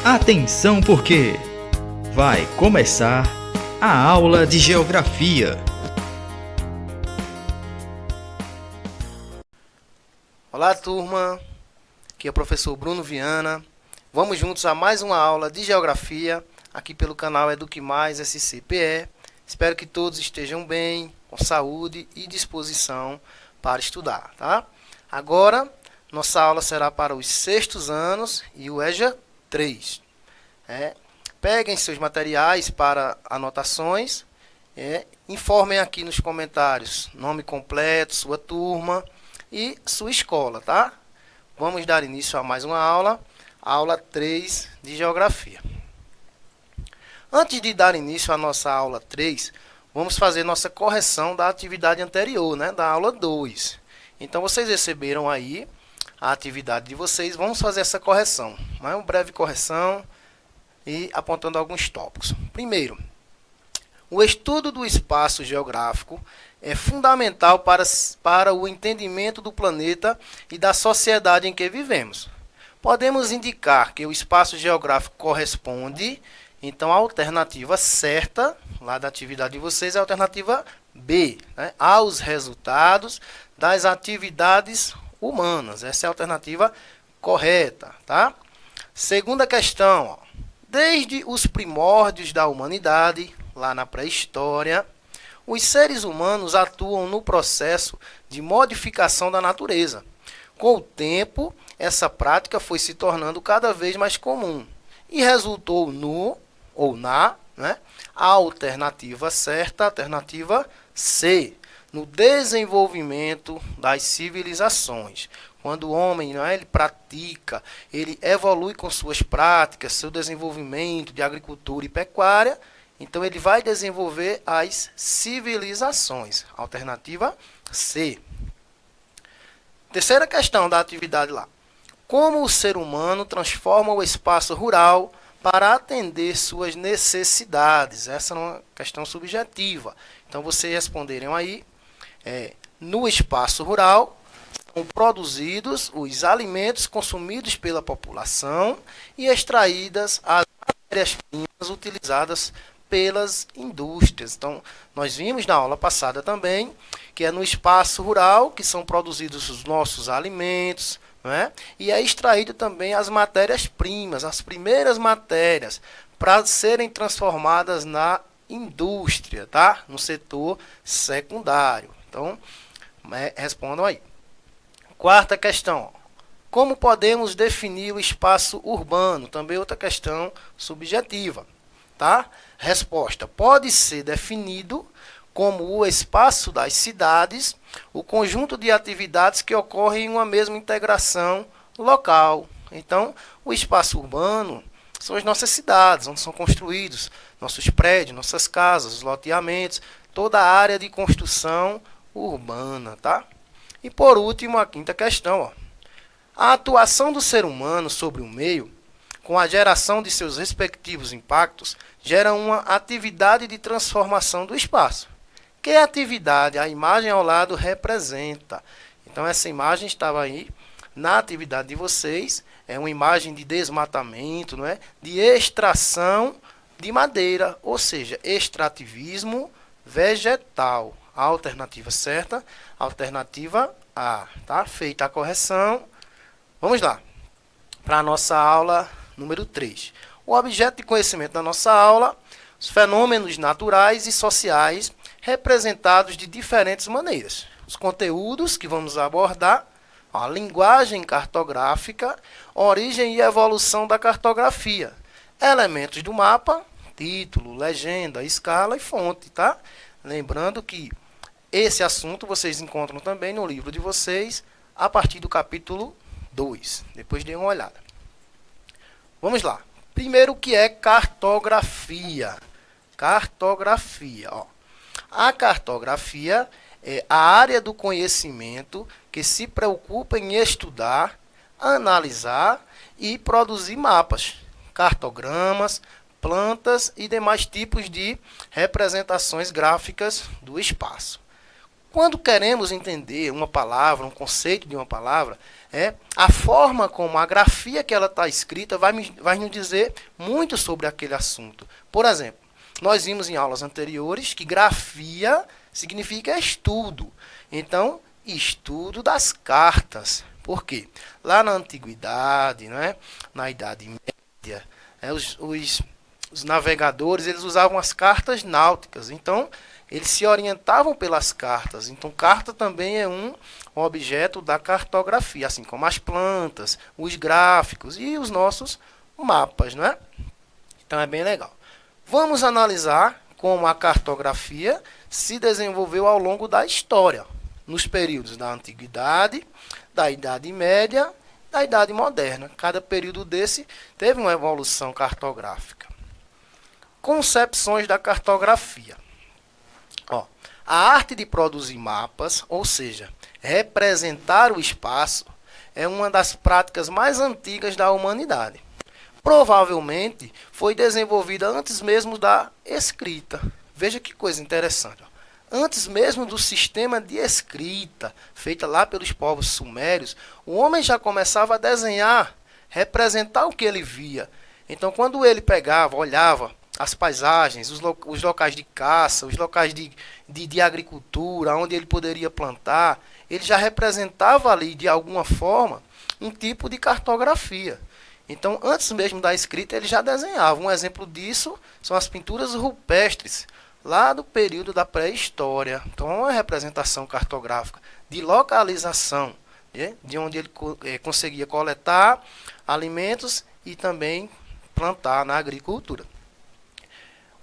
Atenção porque vai começar a aula de geografia. Olá, turma. Aqui é o professor Bruno Viana. Vamos juntos a mais uma aula de geografia aqui pelo canal Eduque Mais SCPE. Espero que todos estejam bem, com saúde e disposição para estudar, tá? Agora, nossa aula será para os sextos anos e o EJA 3. Peguem seus materiais para anotações, informem aqui nos comentários nome completo, sua turma e sua escola, tá? Vamos dar início a mais uma aula, aula 3 de Geografia. Antes de dar início à nossa aula 3, vamos fazer nossa correção da atividade anterior, da aula 2. Então, vocês receberam aí a atividade de vocês, vamos fazer essa correção, uma breve correção e apontando alguns tópicos. Primeiro, o estudo do espaço geográfico é fundamental para o entendimento do planeta e da sociedade em que vivemos. Podemos indicar que o espaço geográfico corresponde, então, à alternativa certa, lá da atividade de vocês, é a alternativa B, aos resultados das atividades humanas. Essa é a alternativa correta, tá? Segunda questão, desde os primórdios da humanidade, lá na pré-história, os seres humanos atuam no processo de modificação da natureza. Com o tempo, essa prática foi se tornando cada vez mais comum e resultou no, ou na, a alternativa certa, a alternativa C, no desenvolvimento das civilizações. Quando o homem ele pratica, ele evolui com suas práticas, seu desenvolvimento de agricultura e pecuária, então ele vai desenvolver as civilizações. Alternativa C. Terceira questão da atividade lá. Como o ser humano transforma o espaço rural para atender suas necessidades? Essa é uma questão subjetiva. Então, vocês responderem aí, no espaço rural, são produzidos os alimentos consumidos pela população e extraídas as matérias-primas utilizadas pelas indústrias. Então, nós vimos na aula passada também que é no espaço rural que são produzidos os nossos alimentos, e é extraído também as matérias-primas, as primeiras matérias, para serem transformadas na indústria, tá? No setor secundário. Então, respondam aí. Quarta questão. Como podemos definir o espaço urbano? Também outra questão subjetiva, tá? Resposta. Pode ser definido como o espaço das cidades, o conjunto de atividades que ocorrem em uma mesma integração local. Então, o espaço urbano são as nossas cidades, onde são construídos nossos prédios, nossas casas, os loteamentos, toda a área de construção urbana, tá? E por último, a quinta questão. A atuação do ser humano sobre o meio, com a geração de seus respectivos impactos, gera uma atividade de transformação do espaço. Que atividade a imagem ao lado representa? Então, essa imagem estava aí na atividade de vocês. É uma imagem de desmatamento, de extração de madeira, ou seja, extrativismo vegetal. A alternativa certa, alternativa A. Tá? Feita a correção, vamos lá para a nossa aula número 3. O objeto de conhecimento da nossa aula, os fenômenos naturais e sociais representados de diferentes maneiras. Os conteúdos que vamos abordar, a linguagem cartográfica, origem e evolução da cartografia, elementos do mapa, título, legenda, escala e fonte, tá? Lembrando que esse assunto vocês encontram também no livro de vocês, a partir do capítulo 2. Depois dê uma olhada. Vamos lá. Primeiro, o que é cartografia? Cartografia. A cartografia é a área do conhecimento que se preocupa em estudar, analisar e produzir mapas, cartogramas, plantas e demais tipos de representações gráficas do espaço. Quando queremos entender uma palavra, um conceito de uma palavra, A forma como a grafia que ela está escrita vai nos dizer muito sobre aquele assunto. Por exemplo, nós vimos em aulas anteriores que grafia significa estudo. Então, estudo das cartas. Por quê? Lá na antiguidade, na Idade Média, os navegadores eles usavam as cartas náuticas. Então, eles se orientavam pelas cartas. Então, carta também é um objeto da cartografia, assim como as plantas, os gráficos e os nossos mapas, não é? Então, é bem legal. Vamos analisar como a cartografia se desenvolveu ao longo da história, nos períodos da Antiguidade, da Idade Média, da Idade Moderna. Cada período desse teve uma evolução cartográfica. Concepções da cartografia. A arte de produzir mapas, ou seja, representar o espaço, é uma das práticas mais antigas da humanidade. Provavelmente foi desenvolvida antes mesmo da escrita. Veja que coisa interessante. Antes mesmo do sistema de escrita, feita lá pelos povos sumérios, o homem já começava a desenhar, representar o que ele via. Então, quando ele pegava, olhava as paisagens, os locais de caça, os locais de agricultura, onde ele poderia plantar, ele já representava ali, de alguma forma, um tipo de cartografia. Então, antes mesmo da escrita, ele já desenhava. Um exemplo disso são as pinturas rupestres, lá do período da pré-história. Então, é uma representação cartográfica de localização, de onde ele conseguia coletar alimentos e também plantar na agricultura.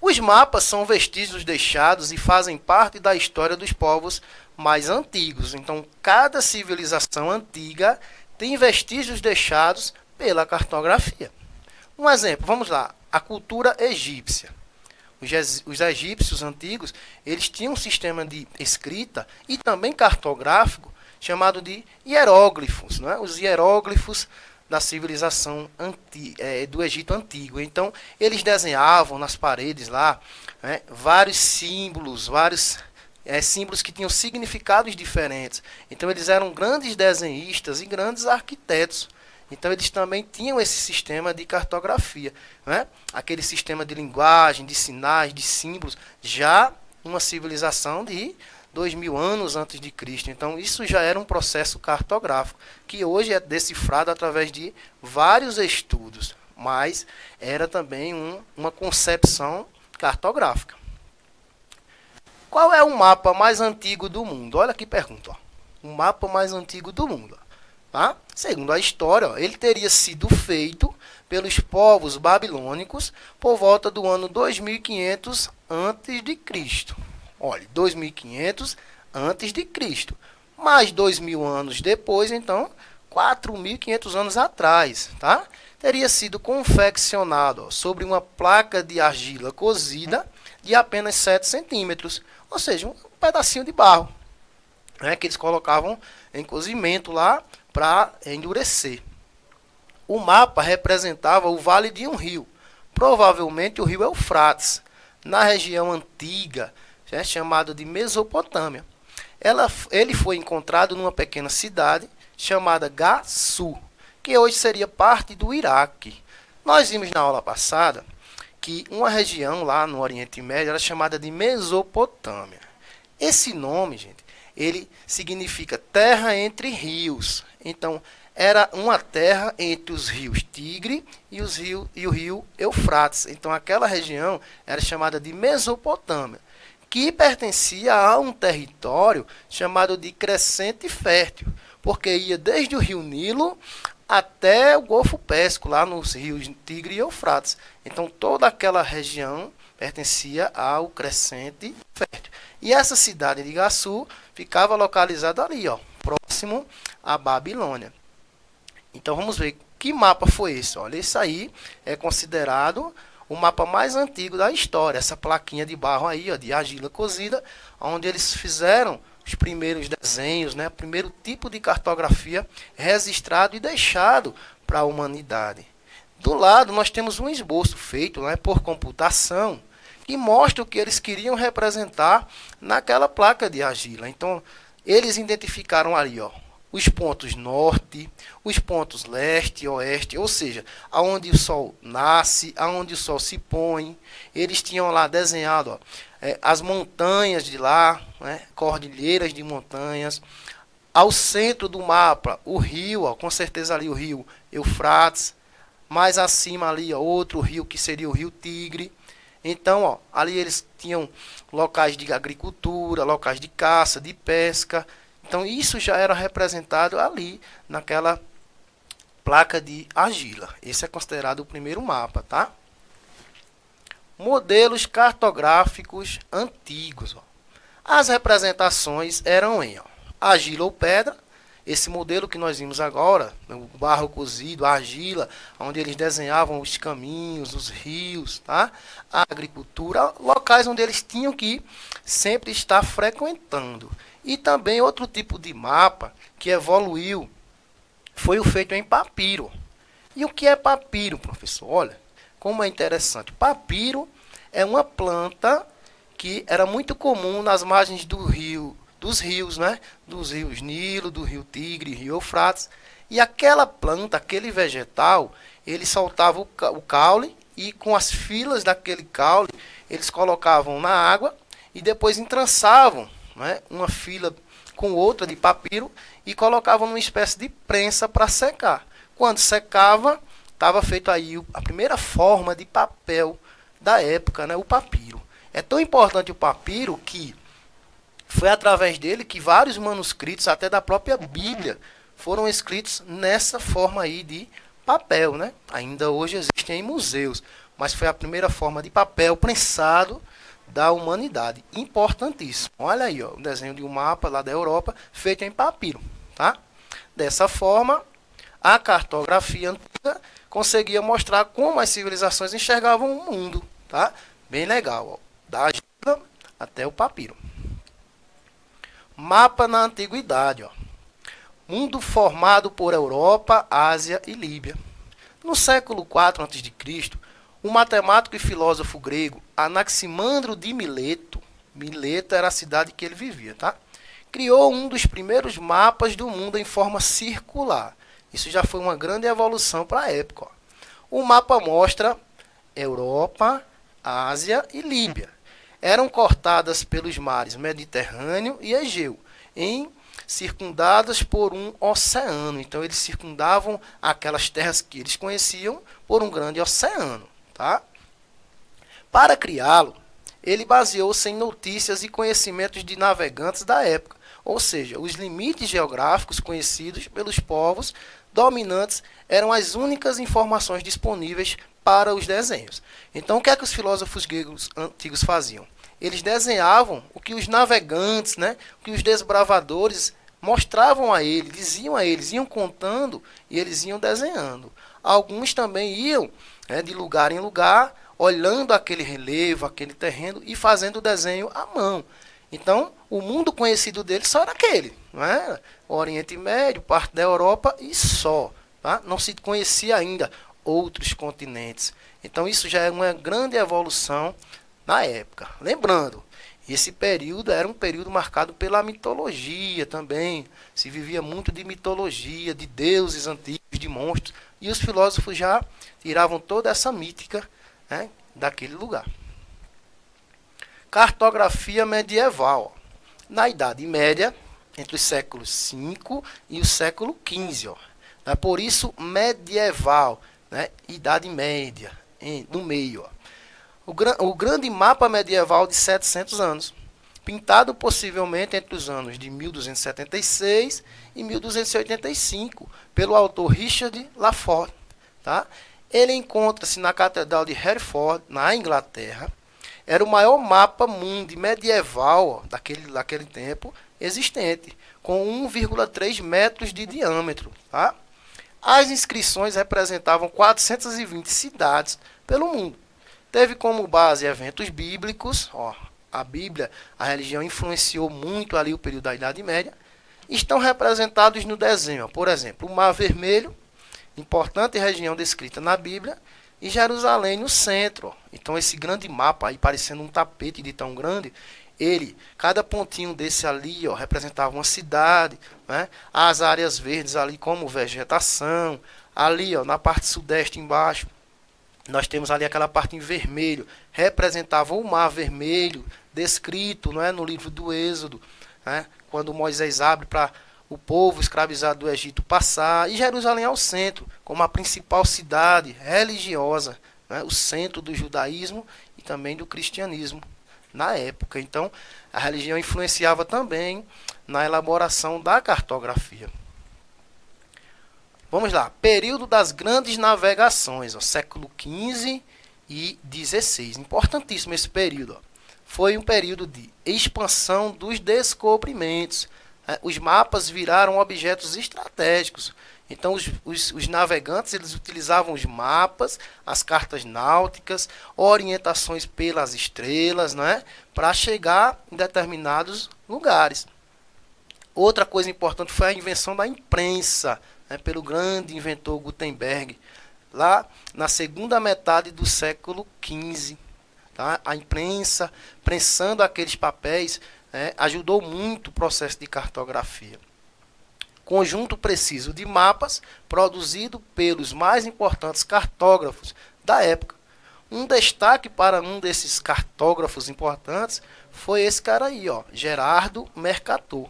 Os mapas são vestígios deixados e fazem parte da história dos povos mais antigos. Então, cada civilização antiga tem vestígios deixados pela cartografia. Um exemplo, vamos lá, a cultura egípcia. Os egípcios antigos, eles tinham um sistema de escrita e também cartográfico chamado de hieróglifos, Os hieróglifos da civilização do Egito Antigo. Então, eles desenhavam nas paredes lá vários símbolos, símbolos que tinham significados diferentes. Então, eles eram grandes desenhistas e grandes arquitetos. Então, eles também tinham esse sistema de cartografia, aquele sistema de linguagem, de sinais, de símbolos, já uma civilização de 2000 anos antes de Cristo. Então, isso já era um processo cartográfico, que hoje é decifrado através de vários estudos, mas era também uma concepção cartográfica. Qual é o mapa mais antigo do mundo? Olha que pergunta. O mapa mais antigo do mundo. Segundo a história, ele teria sido feito pelos povos babilônicos por volta do ano 2500 a.C. Olha, 2500 a.C. Mais 2000 anos depois, então, 4.500 anos atrás, teria sido confeccionado sobre uma placa de argila cozida de apenas 7 centímetros, ou seja, um pedacinho de barro, que eles colocavam em cozimento lá para endurecer. O mapa representava o vale de um rio, provavelmente o rio Eufrates, na região antiga, chamada de Mesopotâmia. Ele foi encontrado numa pequena cidade chamada Gassur, que hoje seria parte do Iraque. Nós vimos na aula passada que uma região lá no Oriente Médio era chamada de Mesopotâmia. Esse nome, gente, ele significa terra entre rios. Então, era uma terra entre os rios Tigre e o rio Eufrates. Então, aquela região era chamada de Mesopotâmia, que pertencia a um território chamado de Crescente Fértil, porque ia desde o rio Nilo até o Golfo Pérsico, lá nos rios Tigre e Eufrates. Então, toda aquela região pertencia ao Crescente Fértil. E essa cidade de Gassur ficava localizada ali, próximo à Babilônia. Então, vamos ver que mapa foi esse. Olha, esse aí é considerado o mapa mais antigo da história. Essa plaquinha de barro aí, de argila cozida, onde eles fizeram os primeiros desenhos, o primeiro tipo de cartografia registrado e deixado para a humanidade. Do lado, nós temos um esboço feito por computação, que mostra o que eles queriam representar naquela placa de argila. Então, eles identificaram ali, os pontos norte, os pontos leste e oeste, ou seja, aonde o sol nasce, aonde o sol se põe. Eles tinham lá desenhado, ó, as montanhas de lá, né, cordilheiras de montanhas. Ao centro do mapa, o rio, ó, com certeza ali o rio Eufrates. Mais acima ali, ó, outro rio que seria o rio Tigre. Então, ó, ali eles tinham locais de agricultura, locais de caça, de pesca. Então, isso já era representado ali naquela placa de argila. Esse é considerado o primeiro mapa, tá? Modelos cartográficos antigos. Ó. As representações eram em argila ou pedra. Esse modelo que nós vimos agora, o barro cozido, a argila, onde eles desenhavam os caminhos, os rios, tá? A agricultura, locais onde eles tinham que sempre estar frequentando. E também outro tipo de mapa que evoluiu foi o feito em papiro. E o que é papiro, professor? Olha, como é interessante. Papiro é uma planta que era muito comum nas margens dos rios, né? Dos rios Nilo, do rio Tigre, rio Eufrates. E aquela planta, aquele vegetal, ele soltava o caule e com as filas daquele caule, eles colocavam na água e depois entrançavam, né, uma fila com outra de papiro e colocavam numa espécie de prensa para secar. Quando secava, estava feito aí a primeira forma de papel da época, né, o papiro. É tão importante o papiro que foi através dele que vários manuscritos, até da própria Bíblia, foram escritos nessa forma aí de papel, né? Ainda hoje existem em museus, mas foi a primeira forma de papel prensado da humanidade. Importantíssimo. Olha aí, ó, o desenho de um mapa lá da Europa feito em papiro, tá? Dessa forma, a cartografia antiga conseguia mostrar como as civilizações enxergavam o mundo, tá? Bem legal, ó, da argila até o papiro. Mapa na antiguidade, ó. Mundo formado por Europa, Ásia e Líbia. No século IV a.C., o matemático e filósofo grego Anaximandro de Mileto, Mileto era a cidade que ele vivia, tá? Criou um dos primeiros mapas do mundo em forma circular. Isso já foi uma grande evolução para a época. Ó. O mapa mostra Europa, Ásia e Líbia. Eram cortadas pelos mares Mediterrâneo e Egeu, circundadas por um oceano. Então, eles circundavam aquelas terras que eles conheciam por um grande oceano. Tá? Para criá-lo, ele baseou-se em notícias e conhecimentos de navegantes da época, ou seja, os limites geográficos conhecidos pelos povos dominantes eram as únicas informações disponíveis para os desenhos. Então, o que é que os filósofos gregos antigos faziam? Eles desenhavam o que os navegantes, né, o que os desbravadores mostravam a eles, diziam a eles, iam contando e eles iam desenhando. Alguns também iam, né, de lugar em lugar, olhando aquele relevo, aquele terreno e fazendo o desenho à mão. Então, o mundo conhecido deles só era aquele, não é? O Oriente Médio, parte da Europa e só. Tá? Não se conhecia ainda outros continentes. Então, isso já é uma grande evolução na época. Lembrando, esse período era um período marcado pela mitologia também. Se vivia muito de mitologia, de deuses antigos, de monstros. E os filósofos já tiravam toda essa mítica, né, daquele lugar. Cartografia medieval. Na Idade Média, entre os séculos V e o século XV. Ó. É por isso medieval, né, Idade Média, no meio. Ó. O grande mapa medieval de 700 anos, pintado possivelmente entre os anos de 1276 e 1285, pelo autor Richard Lafort. Tá? Ele encontra-se na Catedral de Hereford, na Inglaterra. Era o maior mapa mundi medieval daquele tempo existente, com 1,3 metros de diâmetro. Tá? As inscrições representavam 420 cidades pelo mundo. Teve como base eventos bíblicos. Ó, a Bíblia, a religião influenciou muito ali o período da Idade Média. Estão representados no desenho. Ó, por exemplo, o Mar Vermelho, importante região descrita na Bíblia, e Jerusalém no centro. Ó. Então, esse grande mapa aí, parecendo um tapete de tão grande, Cada pontinho desse ali, ó, representava uma cidade, né? As áreas verdes ali como vegetação, ali, ó, na parte sudeste embaixo, nós temos ali aquela parte em vermelho, representava o Mar Vermelho, descrito, não é, no livro do Êxodo, né? Quando Moisés abre para o povo escravizado do Egito passar, e Jerusalém ao centro, como a principal cidade religiosa, né? O centro do judaísmo e também do cristianismo na época. Então, a religião influenciava também na elaboração da cartografia. Vamos lá, período das grandes navegações, ó, século XV e XVI. Importantíssimo esse período. Ó. Foi um período de expansão dos descobrimentos. Os mapas viraram objetos estratégicos. Então, os navegantes eles utilizavam os mapas, as cartas náuticas, orientações pelas estrelas, né, para chegar em determinados lugares. Outra coisa importante foi a invenção da imprensa, né, pelo grande inventor Gutenberg, lá na segunda metade do século XV. Tá? A imprensa, prensando aqueles papéis, ajudou muito o processo de cartografia. Conjunto preciso de mapas produzido pelos mais importantes cartógrafos da época. Um destaque para um desses cartógrafos importantes foi esse cara aí, ó, Gerardo Mercator,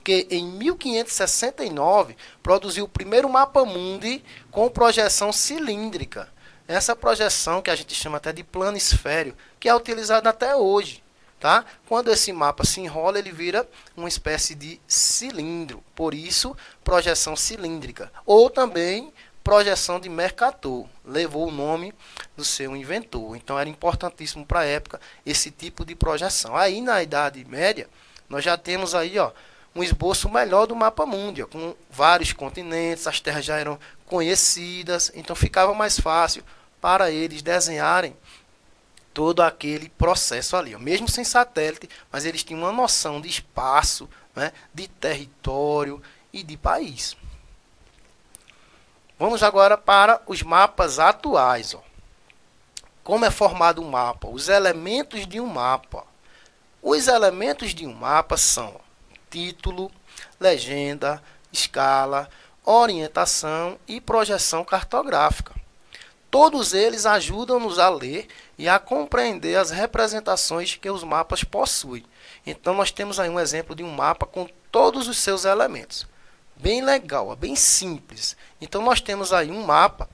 que em 1569 produziu o primeiro mapa mundi com projeção cilíndrica. Essa projeção que a gente chama até de planisfério, que é utilizada até hoje. Tá? Quando esse mapa se enrola, ele vira uma espécie de cilindro. Por isso, projeção cilíndrica. Ou também projeção de Mercator. Levou o nome do seu inventor. Então, era importantíssimo para a época esse tipo de projeção. Aí, na Idade Média, nós já temos aí, ó, um esboço melhor do mapa mundi, ó, com vários continentes, as terras já eram conhecidas, então ficava mais fácil para eles desenharem todo aquele processo ali, ó. Mesmo sem satélite, mas eles tinham uma noção de espaço, né, de território e de país. Vamos agora para os mapas atuais. Ó. Como é formado um mapa? Os elementos de um mapa. Os elementos de um mapa são título, legenda, escala, orientação e projeção cartográfica. Todos eles ajudam-nos a ler e a compreender as representações que os mapas possuem. Então, nós temos aí um exemplo de um mapa com todos os seus elementos. Bem legal, bem simples. Então, nós temos aí um mapa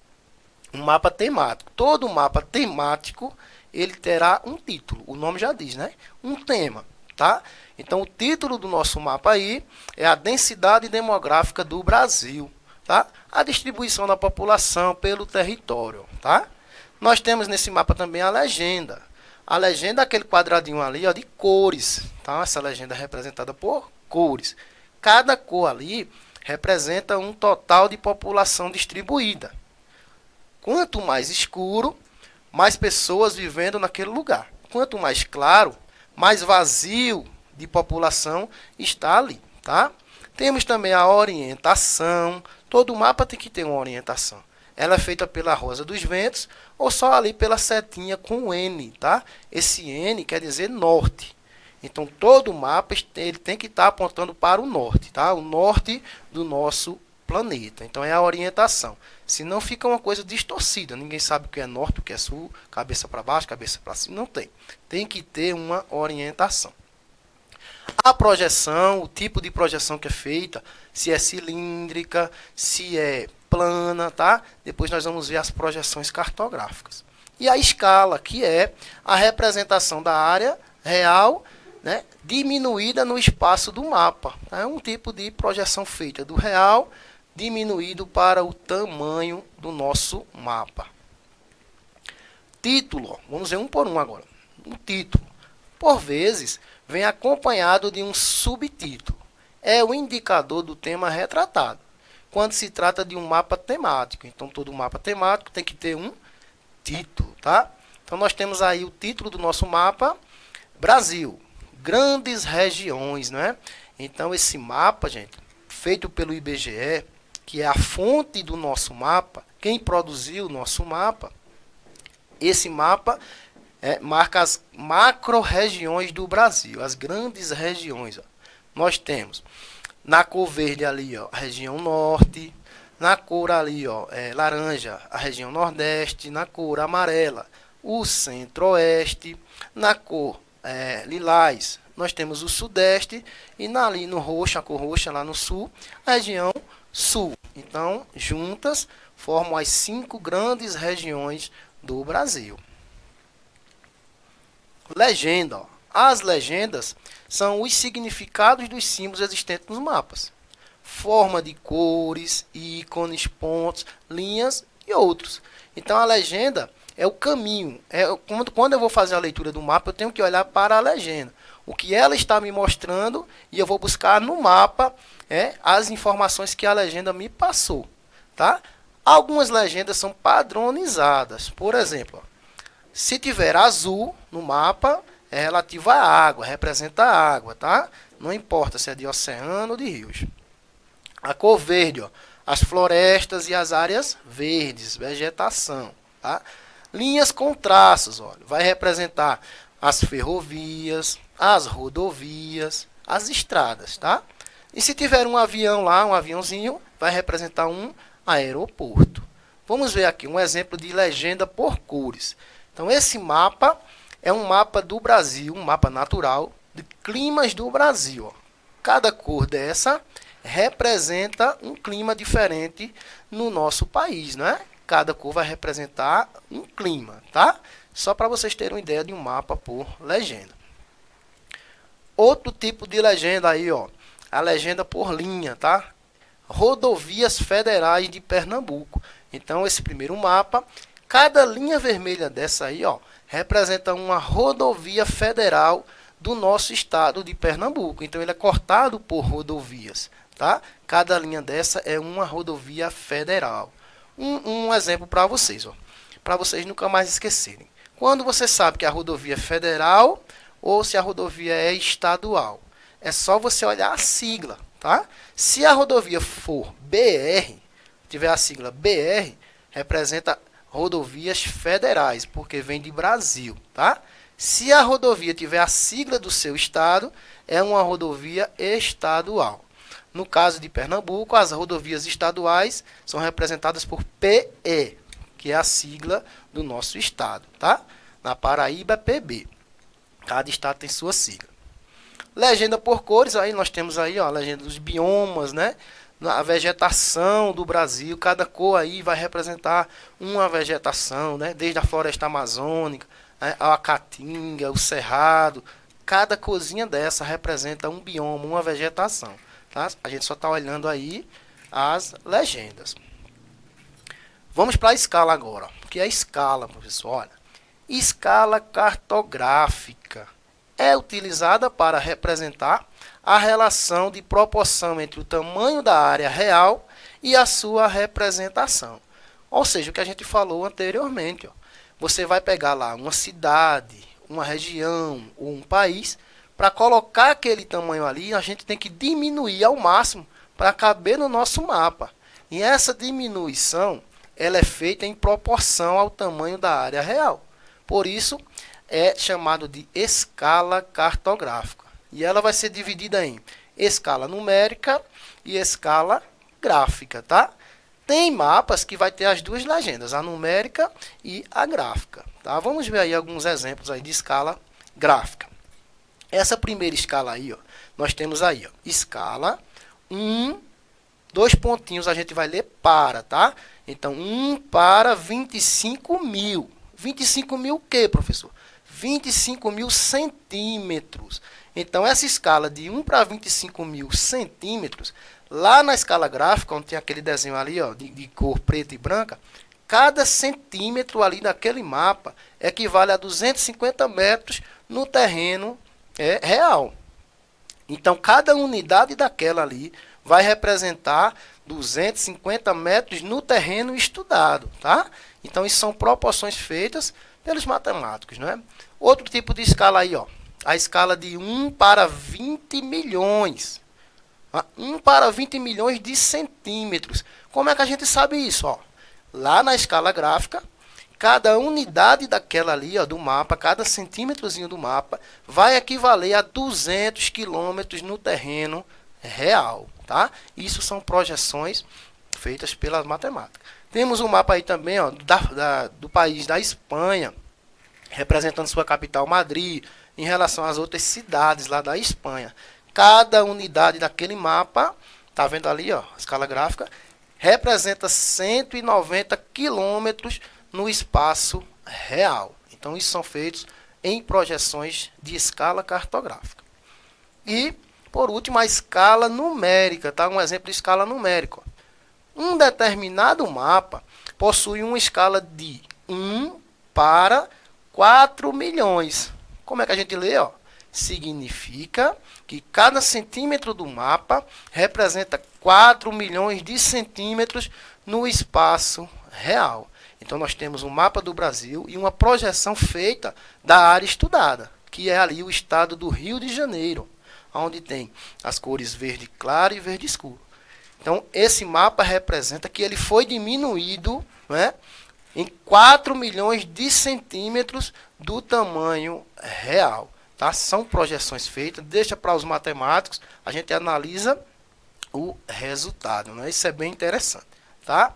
temático. Todo mapa temático, ele terá um título. O nome já diz, né? Um tema, tá? Então, o título do nosso mapa aí é a densidade demográfica do Brasil. Tá? A distribuição da população pelo território. Tá? Nós temos nesse mapa também a legenda. A legenda é aquele quadradinho ali, ó, de cores. Tá? Essa legenda é representada por cores. Cada cor ali representa um total de população distribuída. Quanto mais escuro, mais pessoas vivendo naquele lugar. Quanto mais claro, mais vazio de população está ali. Tá? Temos também a orientação. Todo mapa tem que ter uma orientação. Ela é feita pela rosa dos ventos ou só ali pela setinha com N, tá? Esse N quer dizer norte. Então, todo mapa ele tem que estar apontando para o norte, tá? O norte do nosso planeta. Então, é a orientação. Senão fica uma coisa distorcida. Ninguém sabe o que é norte, o que é sul, cabeça para baixo, cabeça para cima. Não tem. Tem que ter uma orientação. A projeção, o tipo de projeção que é feita, se é cilíndrica, se é plana, tá? Depois nós vamos ver as projeções cartográficas. E a escala, que é a representação da área real, né, diminuída no espaço do mapa. É um tipo de projeção feita do real, diminuído para o tamanho do nosso mapa. Título, ó, vamos ver um por um agora. O título, por vezes, vem acompanhado de um subtítulo. É o indicador do tema retratado, quando se trata de um mapa temático. Então, todo mapa temático tem que ter um título, tá? Então, nós temos aí o título do nosso mapa, Brasil, grandes regiões, né? Então, esse mapa, gente, feito pelo IBGE, que é a fonte do nosso mapa, quem produziu o nosso mapa, esse mapa marca as macro-regiões do Brasil, as grandes regiões. Ó. Nós temos na cor verde ali, ó, a região norte, na cor ali, ó, laranja, a região nordeste, na cor amarela, o centro-oeste, na cor lilás, nós temos o sudeste e ali no roxo, a cor roxa lá no sul, a região sul. Então, juntas, formam as 5 grandes regiões do Brasil. Legenda. Ó. As legendas são os significados dos símbolos existentes nos mapas. Forma de cores, ícones, pontos, linhas e outros. Então, a legenda é o caminho. Quando eu vou fazer a leitura do mapa, eu tenho que olhar para a legenda. O que ela está me mostrando e eu vou buscar no mapa as informações que a legenda me passou. Tá? Algumas legendas são padronizadas. Por exemplo, se tiver azul no mapa, é relativo à água, representa a água. Tá? Não importa se é de oceano ou de rios. A cor verde, ó, as florestas e as áreas verdes, vegetação. Tá? Linhas com traços, olha, vai representar as ferrovias, as rodovias, as estradas, tá? E se tiver um avião lá, um aviãozinho, vai representar um aeroporto. Vamos ver aqui um exemplo de legenda por cores. Então, esse mapa é um mapa do Brasil, um mapa natural de climas do Brasil. Ó. Cada cor dessa representa um clima diferente no nosso país, né? Cada cor vai representar um clima, tá? Só para vocês terem uma ideia de um mapa por legenda. Outro tipo de legenda aí, ó, a legenda por linha, tá? Rodovias Federais de Pernambuco. Então, esse primeiro mapa, cada linha vermelha dessa aí, ó, representa uma rodovia federal do nosso estado de Pernambuco. Então, ele é cortado por rodovias, tá? Cada linha dessa é uma rodovia federal. Um exemplo para vocês, ó, para vocês nunca mais esquecerem. Quando você sabe que a rodovia é federal ou se a rodovia é estadual, é só você olhar a sigla, tá? Se a rodovia for BR, tiver a sigla BR, representa rodovias federais, porque vem de Brasil, tá? Se a rodovia tiver a sigla do seu estado, é uma rodovia estadual. No caso de Pernambuco, as rodovias estaduais são representadas por PE, que é a sigla do nosso estado, tá? Na Paraíba é PB. Cada estado tem sua sigla. Legenda por cores, aí nós temos aí, ó, a legenda dos biomas, né? A vegetação do Brasil, cada cor aí vai representar uma vegetação, né? Desde a floresta amazônica, a caatinga, o cerrado, cada corzinha dessa representa um bioma, uma vegetação. Tá? A gente só está olhando aí as legendas. Vamos para a escala agora. O que é escala, professor? Olha, escala cartográfica é utilizada para representar a relação de proporção entre o tamanho da área real e a sua representação. Ou seja, o que a gente falou anteriormente. Ó. Você vai pegar lá uma cidade, uma região ou um país. Para colocar aquele tamanho ali, a gente tem que diminuir ao máximo para caber no nosso mapa. E essa diminuição ela é feita em proporção ao tamanho da área real. Por isso, é chamado de escala cartográfica. E ela vai ser dividida em escala numérica e escala gráfica, tá? Tem mapas que vai ter as duas legendas, a numérica e a gráfica. Tá? Vamos ver aí alguns exemplos aí de escala gráfica. Essa primeira escala aí, ó, nós temos aí, ó, escala 1, 2 pontinhos a gente vai ler para, tá? Então, 1 para 25 mil. 25 mil o quê, professor? 25 mil centímetros. Então, essa escala de 1 para 25 mil centímetros, lá na escala gráfica, onde tem aquele desenho ali, ó, de cor preta e branca, cada centímetro ali naquele mapa equivale a 250 metros no terreno real. Então, cada unidade daquela ali vai representar 250 metros no terreno estudado, tá? Então, isso são proporções feitas pelos matemáticos, né? Outro tipo de escala aí, ó, a escala de 1 para 20 milhões. 1 para 20 milhões de centímetros. Como é que a gente sabe isso? Ó, lá na escala gráfica, cada unidade daquela ali, ó, do mapa, cada centímetrozinho do mapa, vai equivaler a 200 quilômetros no terreno real, tá? Isso são projeções feitas pela matemática. Temos um mapa aí também, ó, do país da Espanha, representando sua capital, Madrid, em relação às outras cidades lá da Espanha. Cada unidade daquele mapa, tá vendo ali, ó, a escala gráfica, representa 190 quilômetros no espaço real. Então, isso são feitos em projeções de escala cartográfica. E, por último, a escala numérica, tá? Um exemplo de escala numérica. Um determinado mapa possui uma escala de 1 para 4 milhões. Como é que a gente lê? Ó? Significa que cada centímetro do mapa representa 4 milhões de centímetros no espaço real. Então, nós temos um mapa do Brasil e uma projeção feita da área estudada, que é ali o estado do Rio de Janeiro, onde tem as cores verde claro e verde escuro. Então, esse mapa representa que ele foi diminuído, né, em 4 milhões de centímetros do tamanho real. Tá? São projeções feitas, deixa para os matemáticos, a gente analisa o resultado. Né? Isso é bem interessante. Tá?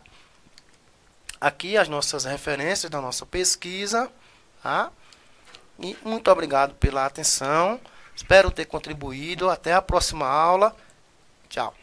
Aqui as nossas referências da nossa pesquisa. Tá? E muito obrigado pela atenção. Espero ter contribuído. Até a próxima aula. Tchau.